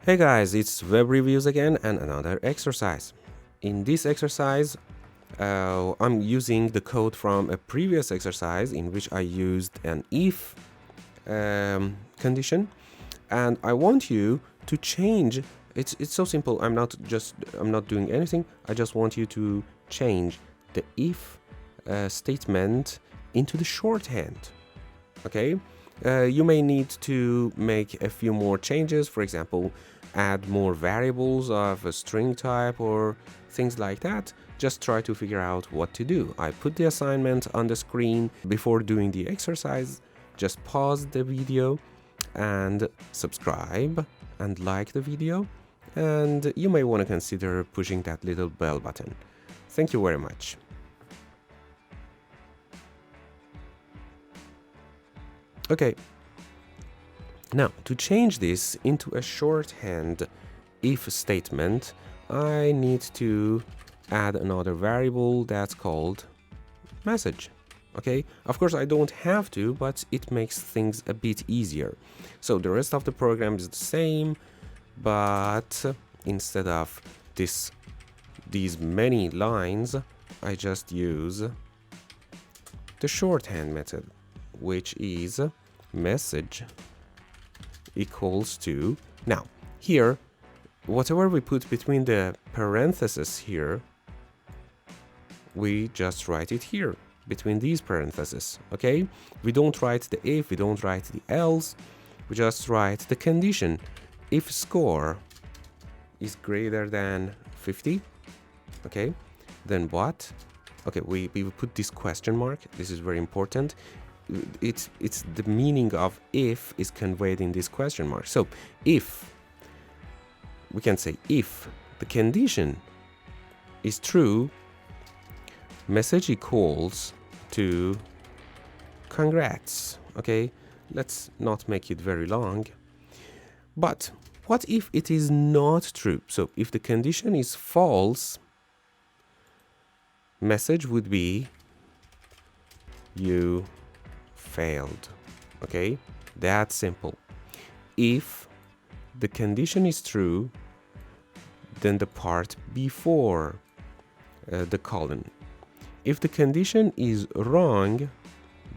Hey guys, it's Web Reviews again and another exercise. In this exercise, I'm using the code from a previous exercise in which I used an if condition, and I want you to change. It's so simple. I'm not doing anything. I just want you to change the if statement into the shorthand. Okay. You may need to make a few more changes, for example, add more variables of a string type or things like that. Just try to figure out what to do. I put the assignment on the screen before doing the exercise. Just pause the video and subscribe and like the video, and you may want to consider pushing that little bell button. Thank you very much. Okay, now to change this into a shorthand if statement, I need to add another variable that's called message. Okay, of course I don't have to, but it makes things a bit easier. So the rest of the program is the same, but instead of these many lines, I just use the shorthand method, which is message equals to, now here whatever we put between the parentheses here, we just write it here between these parentheses. Okay, we don't write the if, we don't write the else, we just write the condition. If score is greater than 50, okay, then what? Okay, we put this question mark. This is very important. It's the meaning of if is conveyed in this question mark. So if we can say if the condition is true, message equals to congrats. Okay, let's not make it very long. But what if it is not true? So if the condition is false, message would be you failed. Okay, that's simple. If the condition is true, then the part before the colon. If the condition is wrong,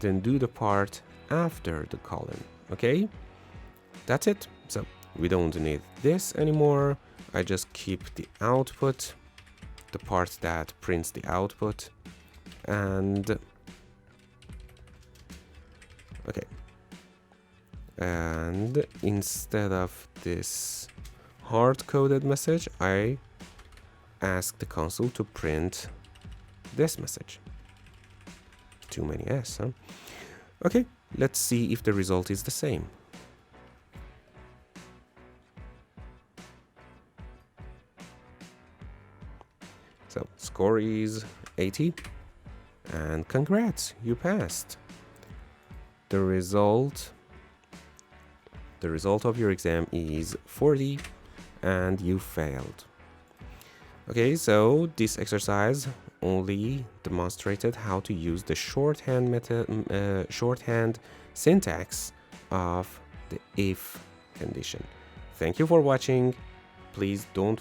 then do the part after the colon. Okay, that's it. So we don't need this anymore. I just keep the output, the part that prints the output, and okay, and instead of this hard-coded message, I ask the console to print this message. Too many S, huh? Okay, let's see if the result is the same. So score is 80, and congrats, you passed. The result of your exam is 40 and you failed. Okay, so this exercise only demonstrated how to use the shorthand method, shorthand syntax of the if condition. Thank you for watching. Please don't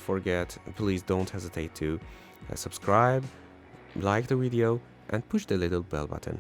hesitate to subscribe, like the video, and push the little bell button.